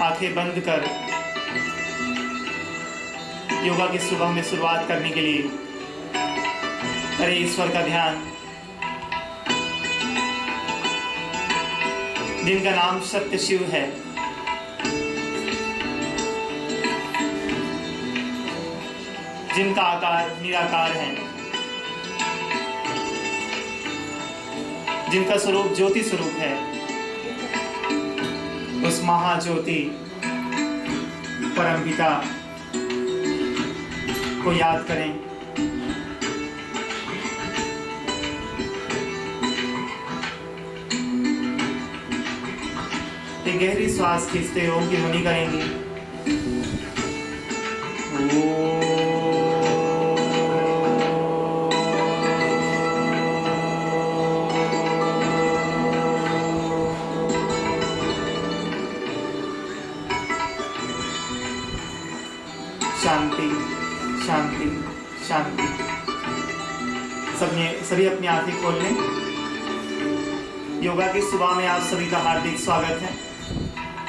आंखें बंद कर योगा की सुबह में शुरुआत करने के लिए करें ईश्वर का ध्यान, जिनका नाम सत्य शिव है। जिनका आकार निराकार है, जिनका स्वरूप ज्योति स्वरूप है, उस महाज्योति परम पिता को याद करें। एक गहरी श्वास खींचते ओम की ध्वनि करेंगे। शांति शांति शांति। सभी अपनी आंखें खोल लें। योगा की सुबह में आप सभी का हार्दिक स्वागत है।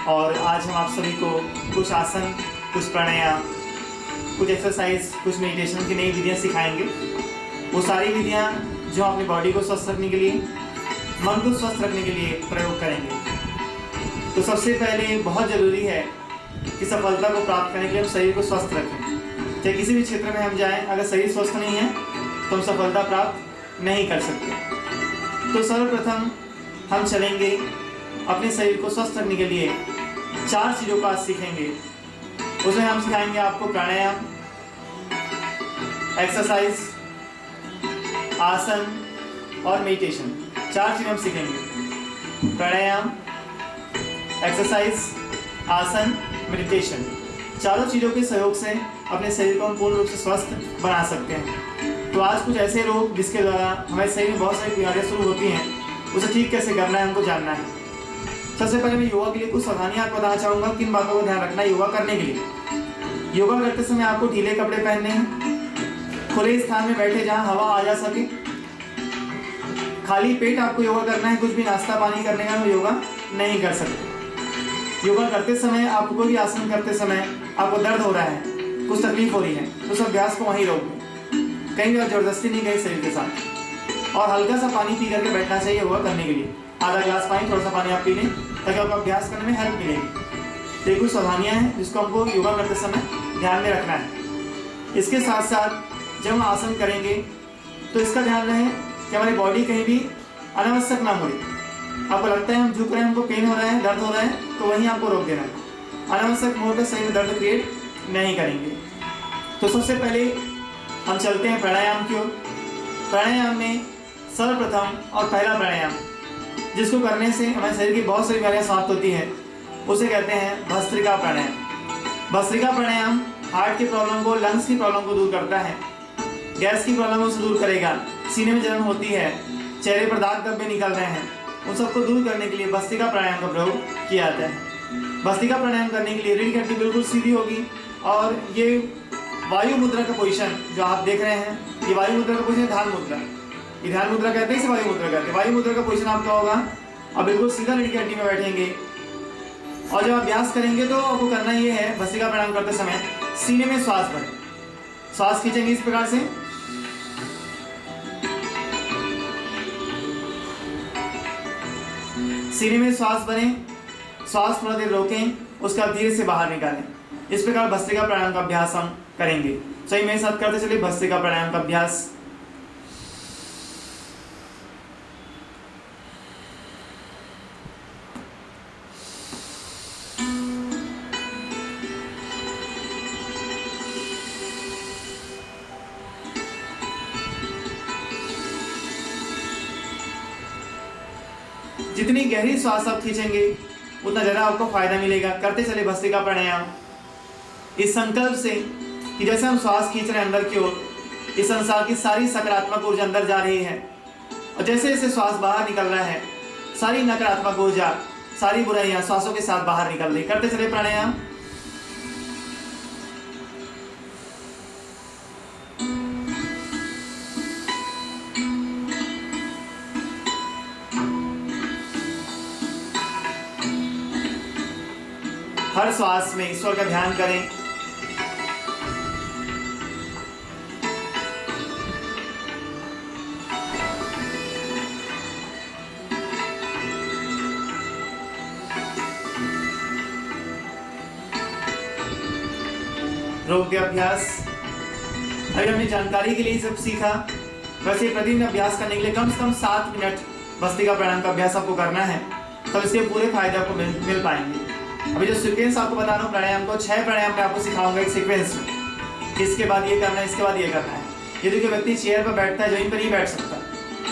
और आज हम आप सभी को कुछ आसन, कुछ प्राणायाम, कुछ एक्सरसाइज, कुछ मेडिटेशन की नई विधियाँ सिखाएंगे। वो सारी विधियाँ जो अपनी बॉडी को स्वस्थ रखने के लिए, मन को स्वस्थ रखने के लिए प्रयोग करेंगे। तो सबसे पहले बहुत ज़रूरी है कि सफलता को प्राप्त करने के लिए हम शरीर को स्वस्थ रखें। चाहे किसी भी क्षेत्र में हम जाएं, अगर शरीर स्वस्थ नहीं है तो हम सफलता प्राप्त नहीं कर सकते। तो सर्वप्रथम हम चलेंगे अपने शरीर को स्वस्थ रखने के लिए 4 चीज़ों का आज सीखेंगे। उसमें हम सिखाएंगे आपको प्राणायाम, एक्सरसाइज, आसन और मेडिटेशन। 4 चीज़ें हम सीखेंगे: प्राणायाम, एक्सरसाइज, आसन, मेडिटेशन। चारों चीज़ों के सहयोग से अपने शरीर को हम पूर्ण रूप से स्वस्थ बना सकते हैं। तो आज कुछ ऐसे रोग जिसके द्वारा हमारे शरीर में बहुत सारी बीमारियाँ शुरू होती हैं, उसे ठीक कैसे करना है हमको जानना है। सबसे पहले मैं योगा के लिए कुछ सावधानियाँ आपको बताना चाहूँगा, किन बातों को ध्यान रखना है योगा करने के लिए। योगा करते समय आपको ढीले कपड़े पहनने हैं, खुले स्थान में बैठे जहाँ हवा आ जा सके, खाली पेट आपको योगा करना है। कुछ भी नाश्ता पानी करने का योगा नहीं कर सकते। योगा करते समय आपको कोई भी आसन करते समय आपको दर्द हो रहा है, कुछ तकलीफ हो रही है, तो उस अभ्यास को वहीं रोक दें। कहीं भी आप जबरदस्ती नहीं गए शरीर के साथ। और हल्का सा पानी पी करके बैठना चाहिए योगा करने के लिए। आधा ग्लास पानी, थोड़ा सा पानी आप पी लें ताकि आपको अभ्यास करने में हेल्प मिलेगी। तो ये कुछ सावधानियाँ हैं जिसको हमको योगा करते समय ध्यान में रखना है। इसके साथ साथ जब हम आसन करेंगे तो इसका ध्यान रहे कि हमारी बॉडी कहीं भी अनावश्यक ना मुड़े। आपको लगता है हम झुक रहे हैं, हमको पेन हो रहा है, दर्द हो रहा है, तो वहीं आपको रोक देना है। अनावश्यक मोड़ पर शरीर में दर्द क्रिएट नहीं करेंगे। तो सबसे पहले हम चलते हैं प्राणायाम की ओर। प्राणायाम में सर्वप्रथम और पहला प्राणायाम जिसको करने से हमारे शरीर की बहुत सारी बीमारियाँ समाप्त होती हैं, उसे कहते हैं भस्त्रिका प्राणायाम। भस्त्रिका प्राणायाम हार्ट की प्रॉब्लम को, लंग्स की प्रॉब्लम को दूर करता है, गैस की प्रॉब्लम को दूर करेगा। सीने में जलन होती है, चेहरे पर दाग धब्बे निकल रहे हैं, उन सबको दूर करने के लिए भस्त्रिका प्राणायाम का प्रयोग किया जाता है। भस्त्रिका प्राणायाम करने के लिए रीढ़ की हड्डी बिल्कुल सीधी होगी और ये वायु मुद्रा का पोजीशन जो आप देख रहे हैं, ये वायु मुद्रा का पोजीशन ध्यान मुद्रा। ये ध्यान मुद्रा कहते हैं, इसे वायु मुद्रा कहते हैं। वायु मुद्रा का पोजीशन आपका होगा, अब बिल्कुल सीधा रीढ़ की हड्डी में बैठेंगे। और जब अभ्यास करेंगे तो आपको करना ये है, भस्त्रिका प्राणायाम करते समय सीने में श्वास भरें। श्वास खींचेंगे इस प्रकार से, सीने में श्वास भरें, श्वास थोड़ा देर रोकें, उसके बाद धीरे से बाहर निकालें। इस प्रकार भस्त्रिका प्राणायाम का अभ्यास हम करेंगे। सही मेरे साथ करते चलिए भस्त्रिका प्राणायाम का अभ्यास। जितनी गहरी श्वास आप खींचेंगे उतना ज़्यादा आपको फायदा मिलेगा। करते चले भस्त्रिका प्राणायाम इस संकल्प से कि जैसे हम श्वास खींच रहे हैं अंदर की ओर, इस संसार की सारी सकारात्मक ऊर्जा अंदर जा रही है, और जैसे जैसे श्वास बाहर निकल रहा है सारी नकारात्मक ऊर्जा, सारी बुराइयां श्वासों के साथ बाहर निकल रही। करते चले प्राणायाम। हर श्वास में ईश्वर का ध्यान करें। रोग्य अभ्यास। अभी हमने जानकारी के लिए सब सीखा। वैसे प्रतिदिन अभ्यास करने के लिए कम से कम 7 मिनट भस्त्रिका प्राणायाम का अभ्यास आपको करना है, तब इसके पूरे फायदे आपको मिल पाएंगे। अभी जो सीक्वेंस आपको बता रहा हूँ प्राणायाम को, 6 प्राणायाम मैं आपको सिखाऊंगा एक सीक्वेंस में। इसके बाद ये करना है, इसके बाद ये करना है। यदि कोई व्यक्ति चेयर पर बैठता है, जमीन पर ही बैठ सकता है,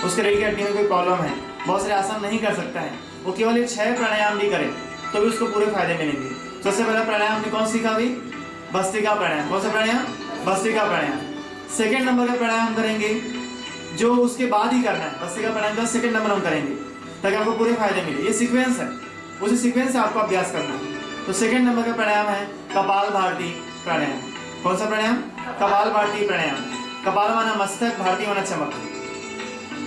उसके रीढ़ की हड्डी में कोई प्रॉब्लम है, बहुत सारे आसन नहीं कर सकता है, वो केवल ये 6 प्राणायाम भी करे तो भी उसको पूरे फायदे मिलेंगे। सबसे पहला प्राणायाम हमने कौन सीखा अभी? भस्त्रिका प्राणायाम। कौन सा प्राणायाम? भस्त्रिका प्राणायाम। सेकेंड नंबर का प्राणायाम करेंगे जो उसके बाद ही करना है। भस्त्रिका प्राणायाम का सेकेंड नंबर हम करेंगे ताकि आपको पूरे फायदे मिले। ये सीक्वेंस है, उसी सीक्वेंस से आपको अभ्यास करना है। तो सेकेंड नंबर का प्राणायाम है कपालभाति प्राणायाम। कौन सा प्राणायाम? कपालभाति प्राणायाम। कपाल माना मस्तक, भारती माना चमक,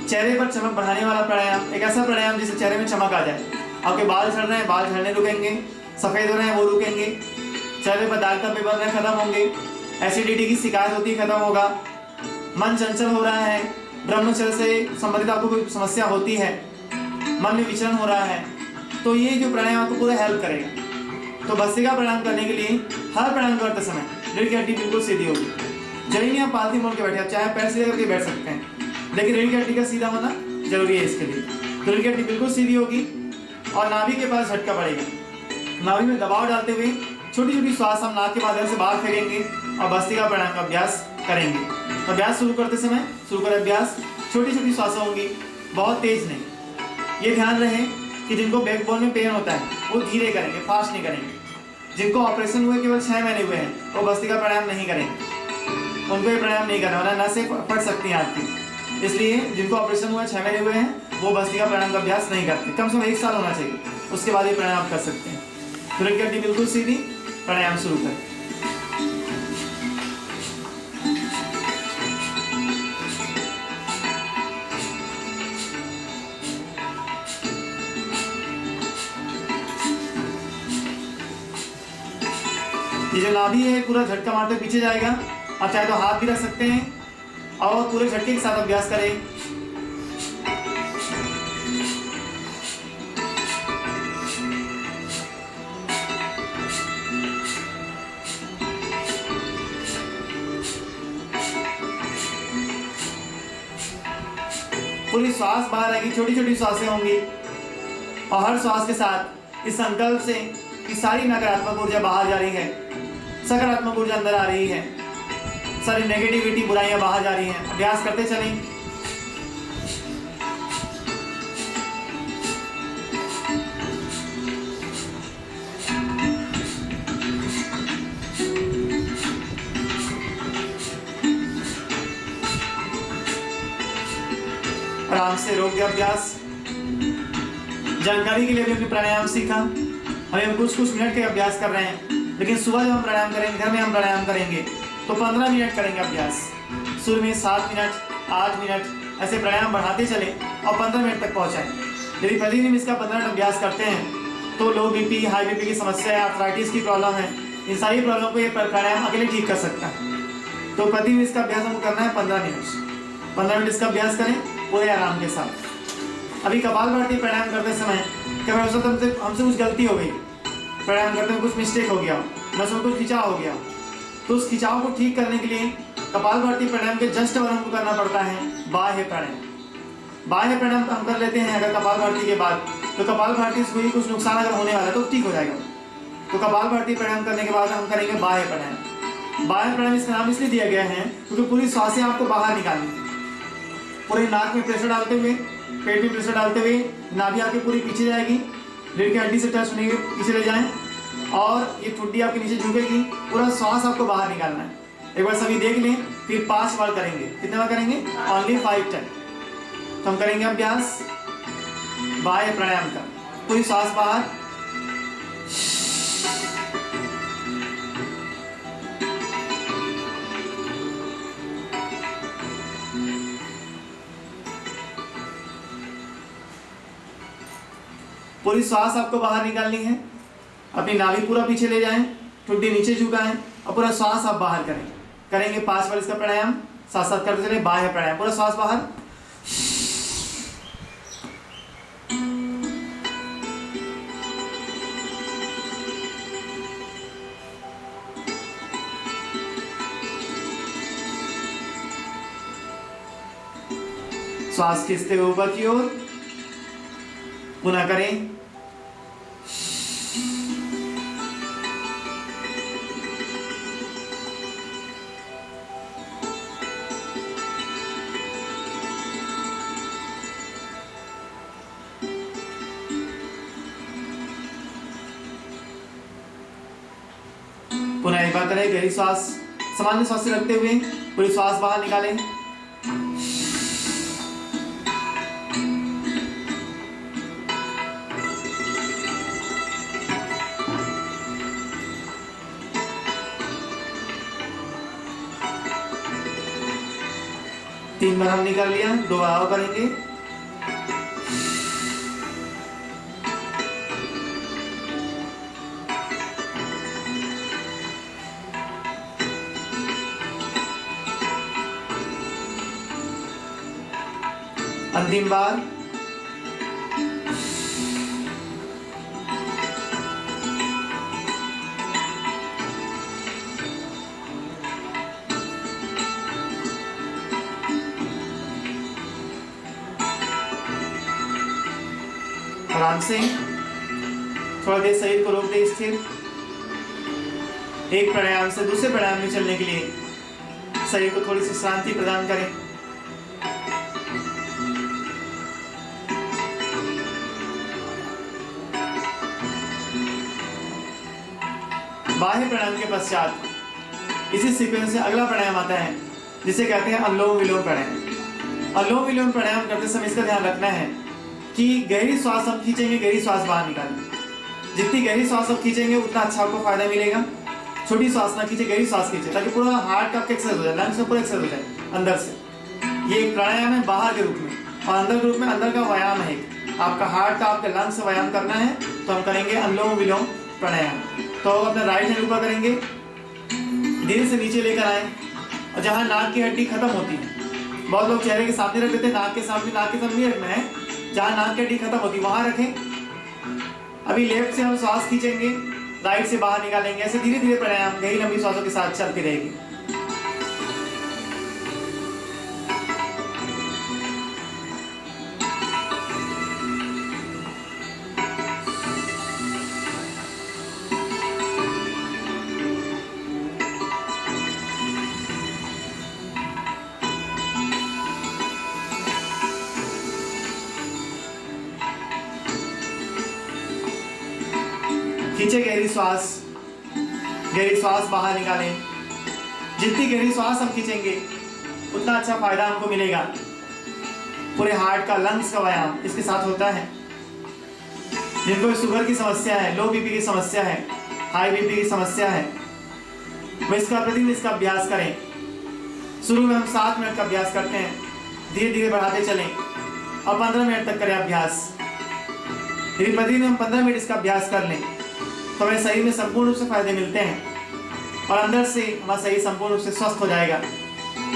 चेहरे पर चमक बढ़ाने वाला प्राणायाम। एक ऐसा प्राणायाम जिससे चेहरे में चमक आ जाए। आपके बाल झड़ रहे हैं, बाल झड़ने रुकेंगे, सफेद हो रहे हैं वो रुकेंगे, चेहरे पर दाग धब्बे बन रहे खत्म होंगे, एसिडिटी की शिकायत होती है खत्म होगा, मन चंचल हो रहा है, ब्रह्मचर्य से संबंधित आपको कोई समस्या होती है, मन में विचलन हो रहा है, तो ये जो प्राणायाम आपको पूरा हेल्प करेगा। तो भस्त्रिका प्राणायाम करने के लिए हर प्राणायाम करते समय रीढ़ की हड्डी बिल्कुल सीधी होगी। जमीन में आप पालती मोड़ के बैठे, आप चाहे पैर सीधे करके बैठ सकते हैं, लेकिन रीढ़ की हड्डी का सीधा होना जरूरी है इसके लिए। तो रीढ़ की हड्डी बिल्कुल सीधी होगी और नाभि के पास झटका पड़ेगा। नाभि में दबाव डालते हुए छोटी छोटी श्वास हम नाक के माध्यम से बाहर फेंकेंगे और भस्त्रिका प्राणायाम का अभ्यास करेंगे। अभ्यास शुरू करते समय शुरू करें अभ्यास, छोटी छोटी श्वासें होंगी, बहुत तेज नहीं। ये ध्यान रहे कि जिनको बैकबोन में पेन होता है वो धीरे करेंगे, फास्ट नहीं करेंगे। जिनको ऑपरेशन हुए केवल 6 महीने हुए हैं वो भस्त्रिका प्राणायाम नहीं करेंगे, उनको ये प्राणायाम नहीं करना, वरना नसें फट सकती हैं आपकी। इसलिए जिनको ऑपरेशन हुआ 6 महीने हुए हैं वो भस्त्रिका प्राणायाम का अभ्यास नहीं करते। कम से कम 1 साल होना चाहिए, उसके बाद ये प्राणायाम आप कर सकते हैं। रीढ़ की हड्डी बिल्कुल सीधी, प्राणायाम शुरू करें। ये जो नाभि है पूरा झटका मारते पीछे जाएगा। आप चाहे तो हाथ भी रख सकते हैं और पूरे झटके के साथ अभ्यास करें। पूरी श्वास बाहर आएगी, छोटी छोटी श्वासें होंगी और हर श्वास के साथ इस संकल्प से कि सारी नकारात्मक ऊर्जा बाहर जा रही है, सकारात्मक ऊर्जा अंदर आ रही है, सारी नेगेटिविटी बुराइयां बाहर जा रही हैं। अभ्यास करते चलें। आराम से रोग्य अभ्यास। जानकारी के लिए भी हमने प्राणायाम सीखा। अभी हम कुछ मिनट के अभ्यास कर रहे हैं, लेकिन सुबह जब हम प्राणायाम करेंगे, घर में हम प्राणायाम करेंगे तो 15 मिनट करेंगे अभ्यास। शुरू में 7 मिनट, 8 मिनट ऐसे प्राणायाम बढ़ाते चले और 15 मिनट तक पहुँचाएं। यदि प्रतिदिन इसका 15 मिनट अभ्यास करते हैं तो लो बीपी, हाई बीपी की समस्या है, आर्थराइटिस की प्रॉब्लम है, इन सारी प्रॉब्लम को ये प्राणायाम अकेले ठीक कर सकता है। तो प्रतिदिन इसका अभ्यास हमको करना है 15 मिनट। 15 मिनट इसका अभ्यास करें पूरे आराम के साथ। अभी कपालभाति प्राणायाम करते समय क्या हो सकता है हमसे कुछ गलती हो गई, प्राणायाम करते हुए कुछ मिस्टेक हो गया, नसों को खिंचाव हो गया, तो उस खिंचाव को ठीक करने के लिए कपालभाति प्राणायाम के जस्ट बाद हमको करना पड़ता है बाह्य प्राणायाम। बाह्य प्राणायाम हम कर लेते हैं अगर कपालभाति के बाद, तो कपालभाति से कोई कुछ नुकसान अगर होने वाला है तो ठीक हो जाएगा। तो कपालभाति प्राणायाम करने के बाद हम करेंगे बाह्य प्राणायाम। बाह्य प्राणायाम इसका नाम इसलिए दिया गया है क्योंकि पूरी सांसें आपको बाहर निकालनी है। पूरे नाक में प्रेशर डालते हुए, पेट में प्रेशर डालते हुए नाभि आपकी पूरी पीछे जाएगी, रीढ़ की हड्डी से टच होने के पीछे ले जाएं और ये ठुड्डी आपके नीचे झुकेगी। पूरा श्वास आपको बाहर निकालना है। एक बार सभी देख लें, फिर 5 बार करेंगे। कितने बार करेंगे? Only 5 time. तो हम करेंगे अभ्यास बाह्य प्राणायाम का। पूरी श्वास बाहर, पूरी श्वास आपको बाहर निकालनी है। अपनी नाभि पूरा पीछे ले जाएं, ठुड्डी नीचे झुकाएं और पूरा श्वास आप बाहर करें। करेंगे 5 बार इसका प्राणायाम, साथ साथ करते चले। बाह्य प्राणायाम, पूरा श्वास बाहर, श्वास खींचते हुए ऊपर की ओर, पुनः करें। पुनः एक बार करें, गहरी श्वास सामान्य श्वास से रखते हुए पूरी श्वास बाहर निकालें। 3 बार हम निकाल लिया, 2 बार और करेंगे। अंतिम बार, आराम से थोड़ा देर शरीर को रोक दे स्थिर। एक प्राणायाम से दूसरे प्राणायाम में चलने के लिए शरीर को थोड़ी सी शांति प्रदान करें। बाह्य प्राणायाम के पश्चात इसी सीक्वेंस से अगला प्राणायाम आता है जिसे कहते हैं अनुलोम विलोम प्राणायाम। अनुलोम विलोम प्राणायाम करते समय इसका ध्यान रखना है कि गहरी श्वास हम खींचेंगे, गहरी श्वास बाहर निकालें। जितनी गहरी श्वास आप खींचेंगे उतना अच्छा आपको फायदा मिलेगा। छोटी श्वास ना खींचे, गहरी श्वास खींचे ताकि पूरा हार्ट का एक्सरसाइज हो जाए, लंग्स में पूरा एक्सरसाइज हो जाए अंदर से। ये एक प्राणायाम है बाहर के रूप में, और अंदर के रूप में अंदर का व्यायाम है। आपका हार्ट का आपके लंग्स से व्यायाम करना है तो हम करेंगे अनुलोम विलोम प्राणायाम। तो अपना राइट हैंड ऊपर करेंगे, धीरे से नीचे लेकर आए और जहाँ नाक की हड्डी खत्म होती है, बहुत लोग चेहरे के सामने रख देते हैं, नाक के सामने नहीं रखना है, जहाँ नाक की हड्डी खत्म होती है वहां रखें। अभी लेफ्ट से हम श्वास खींचेंगे, राइट से बाहर निकालेंगे। ऐसे धीरे धीरे प्राणायाम गहरी लंबी श्वासों के साथ चलती रहेगी। खींचे गहरी श्वास बाहर निकालें। जितनी गहरी श्वास हम खींचेंगे उतना अच्छा फायदा हमको मिलेगा। पूरे हार्ट का, लंग्स का व्यायाम इसके साथ होता है। जिनको शुगर की समस्या है, लो बीपी की समस्या है, हाई बीपी की समस्या है, वो इसका प्रतिदिन इसका अभ्यास करें। शुरू में हम 7 मिनट का अभ्यास करते हैं, धीरे धीरे बढ़ाते चलें और 15 मिनट तक करें अभ्यास। यदि प्रतिदिन हम 15 मिनट इसका अभ्यास कर लें तो हमें शरीर में संपूर्ण रूप से फायदे मिलते हैं और अंदर से हमारा शरीर संपूर्ण रूप से स्वस्थ हो जाएगा।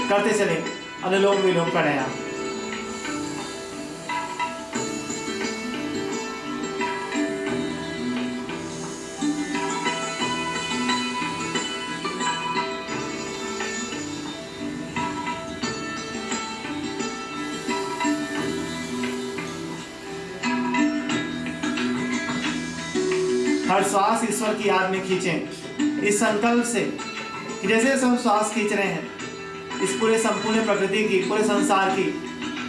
करते चले अनुलोम विलोम प्राणायाम। हर श्वास ईश्वर की याद में खींचें, इस संकल्प से कि जैसे जैसे हम श्वास खींच रहे हैं इस पूरे संपूर्ण प्रकृति की, पूरे संसार की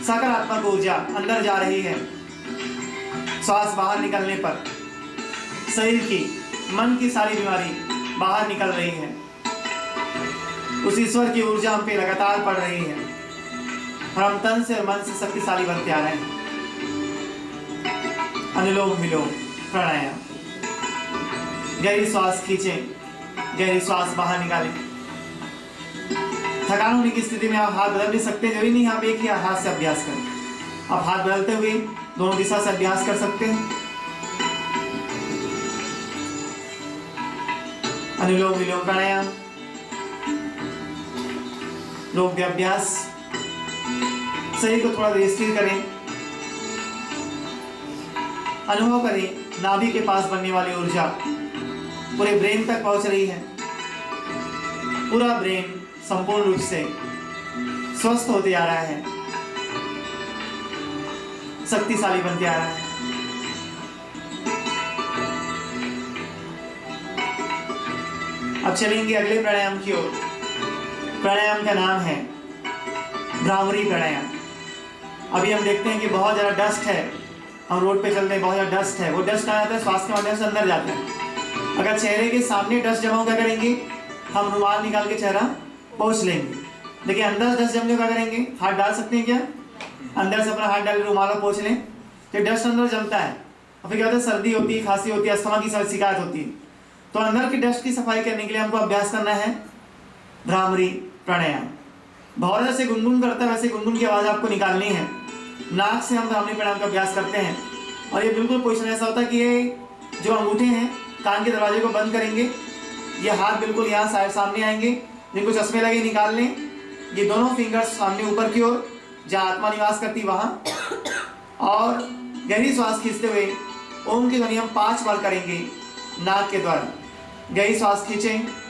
सकारात्मक ऊर्जा अंदर जा रही है। श्वास बाहर निकलने पर शरीर की, मन की सारी बीमारी बाहर निकल रही है। उस ईश्वर की ऊर्जा हम पे लगातार पड़ रही है और हम तन से और मन से शक्तिशाली बनते आ रहे हैं। अनुलोम विलोम प्राणायाम। गहरी श्वास खींचें, गहरी श्वास बाहर निकालें। थकान होने की स्थिति में आप हाथ बदल भी सकते हैं, जरूरी नहीं आप एक ही हाथ से अभ्यास करें। आप हाथ बदलते हुए दोनों दिशा से अभ्यास कर सकते हैं। अनुलोम विलोम प्राणायाम, रोग अभ्यास। शरीर को थोड़ा स्थिर करें, अनुभव करें नाभि के पास बनने वाली ऊर्जा पूरे ब्रेन तक पहुंच रही है। पूरा ब्रेन संपूर्ण रूप से स्वस्थ होते जा रहा है, शक्तिशाली बनते आ रहा है। अब चलेंगे अगले प्राणायाम की ओर। प्राणायाम का नाम है भ्रामरी प्राणायाम। अभी हम देखते हैं कि बहुत ज़्यादा डस्ट है, हम रोड पे चलते हैं, बहुत ज़्यादा डस्ट है। वो डस्ट कहाँ जाता है? श्वास के माध्यम से अंदर जाता है। अगर चेहरे के सामने डस्ट जमा हो क्या करेंगे? हम रुमाल निकाल के चेहरा पोंछ लेंगे। देखिए अंदर डस्ट जमने क्या करेंगे? हाथ डाल सकते हैं क्या? अंदर से अपना हाथ डाल रुमाल पोंछ लें तो डस्ट अंदर जमता है। और फिर क्या होता है? सर्दी होती है, खांसी होती है, अस्थमा की शिकायत होती है। तो अंदर की डस्ट की सफाई करने के लिए हमको अभ्यास करना है भ्रामरी प्राणायाम। बहुत जैसे गुनगुन करता है वैसे गुनगुन की आवाज़ आपको निकालनी है। नाक से हम भ्रामरी प्राणायाम का अभ्यास करते हैं। और ये बिल्कुल पोजीशन ऐसा होता है कि ये जो अंगूठे हैं कान के दरवाजे को बंद करेंगे, ये हाथ बिल्कुल यहाँ सामने आएंगे, जिनको चश्मे लगे निकाल लें। ये दोनों फिंगर्स सामने ऊपर की ओर जहाँ आत्मा निवास करती वहाँ, और गहरी श्वास खींचते हुए ओम की ध्वनि हम 5 बार करेंगे नाक के द्वारा। गहरी श्वास खींचें,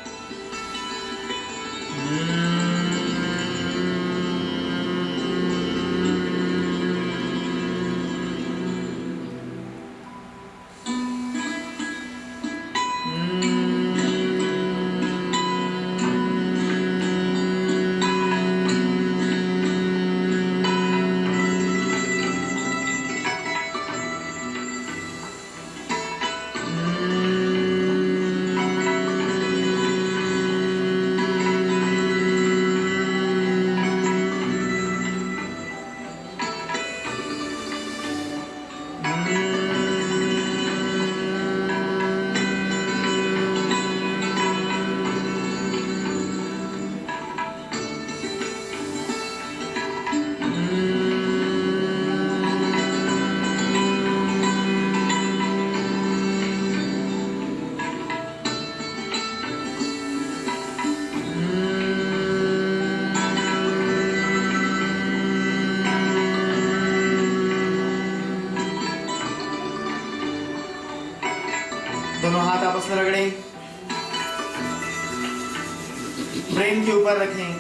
दोनों हाथ आपस में रगड़ें, ब्रेन के ऊपर रखें,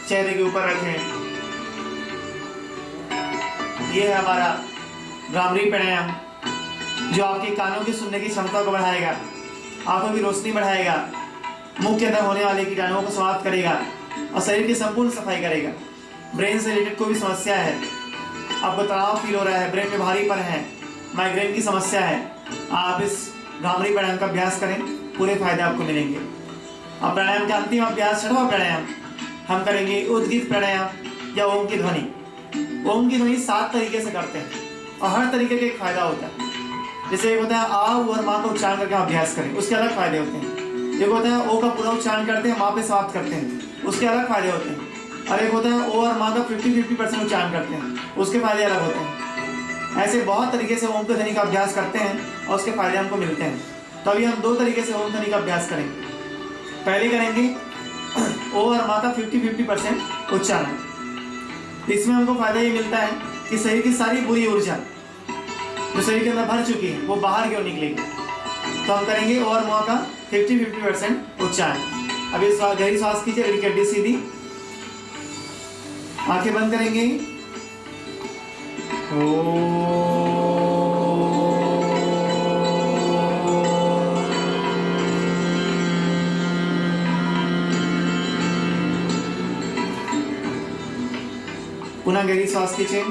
चेहरे के ऊपर रखें। ये है हमारा भ्रामरी प्राणायाम, जो आपके कानों की सुनने की क्षमता को बढ़ाएगा, आंखों की रोशनी बढ़ाएगा, मुंह के अंदर होने वाले कीटाणुओं को समाप्त करेगा और शरीर की संपूर्ण सफाई करेगा। ब्रेन से रिलेटेड कोई भी समस्या है, आपको तनाव फील हो रहा है, ब्रेन में भारीपन है, माइग्रेन की समस्या है, आप इस भ्रामरी प्राणायाम का अभ्यास करें, पूरे फायदे आपको मिलेंगे। अब प्राणायाम का अंतिम अभ्यास 6वां प्राणायाम हम करेंगे उद्गीत प्राणायाम या ओम की ध्वनि। ओम की ध्वनि 7 तरीके से करते हैं और हर तरीके का एक फायदा होता है। जैसे एक होता है आ और माँ का उच्चारण करके अभ्यास करें, उसके अलग फायदे होते हैं। एक होता है ओ का पूरा उच्चारण करते हैं, माँ पे समाप्त करते हैं, उसके अलग फायदे होते हैं। और एक होता है ओ और माँ का 50-50% उच्चारण करते हैं, उसके फायदे अलग होते हैं। ऐसे बहुत तरीके से ओम की ध्वनि का अभ्यास करते हैं और उसके फायदे हमको मिलते हैं। तो अभी हम 2 तरीके से ओम ध्वनि का अभ्यास करेंगे। पहले करेंगे ओ और माँ का 50-50% उच्चारण। इसमें हमको फायदा ये मिलता है कि शरीर की सारी बुरी ऊर्जा जो शरीर के अंदर भर चुकी है वो बाहर की ओर निकलेगी। तो हम करेंगे ओ और माँ का 50-50% उच्चारण। अभी गहरी सांस कीजिए, रीढ़ की हड्डी सीधी, आंखें बंद करेंगे। पुनः गहरी सांस खींचें।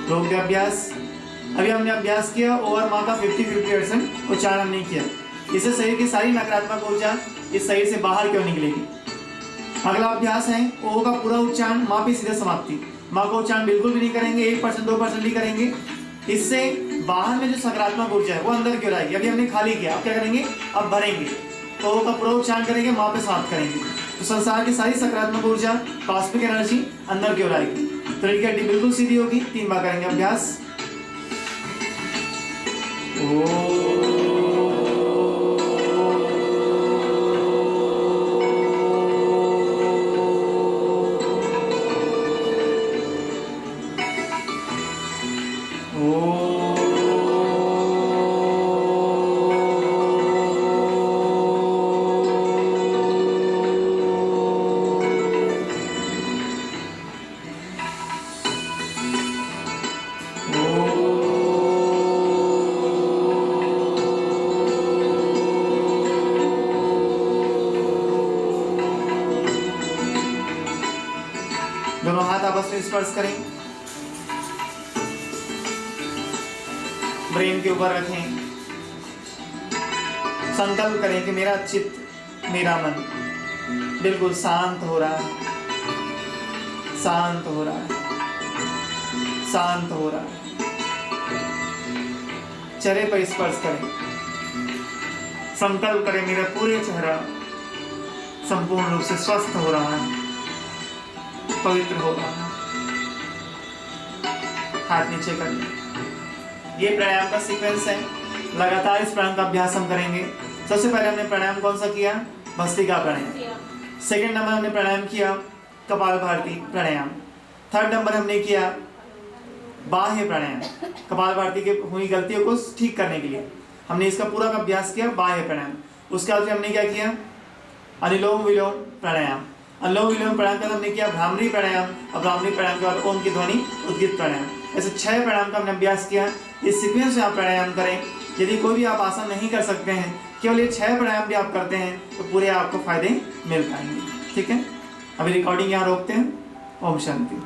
रोग का अभ्यास। अभी हमने अभ्यास किया ओ और माँ का 50-50% उच्चारण नहीं किया। इससे शरीर की सारी नकारात्मक ऊर्जा इस शरीर से बाहर क्यों निकलेगी। अगला अभ्यास है ओ का पूरा उच्चारण, माँ पे सीधे समाप्ति। माँ का उच्चारण बिल्कुल भी नहीं करेंगे, 1% 2% ही करेंगे। इससे बाहर में जो सकारात्मक ऊर्जा है वो अंदर क्यों आएगी। अभी हमने खाली किया, अब क्या करेंगे, अब भरेंगे। तो ओ का पूरा उच्चारण करेंगे, माँ पे समाप्त करेंगे, तो संसार की सारी सकारात्मक ऊर्जा, कॉस्मिक एनर्जी अंदर क्यों आएगी। तो रीढ़ की हड्डी बिल्कुल सीधी होगी। 3 बार करेंगे अभ्यास। दोनों हाथ आपस में स्पर्श करें, ब्रेन के ऊपर रखें। संकल्प करें कि मेरा चित्त, मेरा मन बिल्कुल शांत हो रहा है, शांत हो रहा है, शांत हो रहा है। चेहरे पर स्पर्श करें, संकल्प करें मेरा पूरे चेहरा संपूर्ण रूप से स्वस्थ हो रहा है, पवित्र हो रहा है। हाथ नीचे कर लें। ये प्राणायाम का सीक्वेंस है, लगातार इस प्राणायाम का अभ्यास हम करेंगे। सबसे पहले हमने प्राणायाम कौन सा किया, भस्त्रिका प्राणायाम। सेकंड नंबर हमने प्राणायाम किया कपालभाति प्राणायाम। थर्ड नंबर हमने किया बाह्य प्राणायाम, कपालभाति के हुई गलतियों को ठीक करने के लिए हमने इसका पूरा का अभ्यास किया, बाह्य प्राणायाम। उसके बाद हमने क्या किया, अनुलोम विलोम प्राणायाम। अनुलोम विलोम प्राणायाम का हमने किया भ्रामरी प्राणायाम, और भ्रामरी प्राणायाम के बाद ओम की ध्वनि उद्गीत प्राणायाम। ऐसे 6 प्राणायाम का हमने अभ्यास किया। इस सीक्वेंस में आप प्राणायाम करें। यदि कोई भी आप आसन नहीं कर सकते हैं, केवल ये 6 प्राणायाम भी आप करते हैं, तो पूरे आपको फायदे मिल पाएंगे। ठीक है, अभी रिकॉर्डिंग यहाँ रोकते हैं। ओम शांति।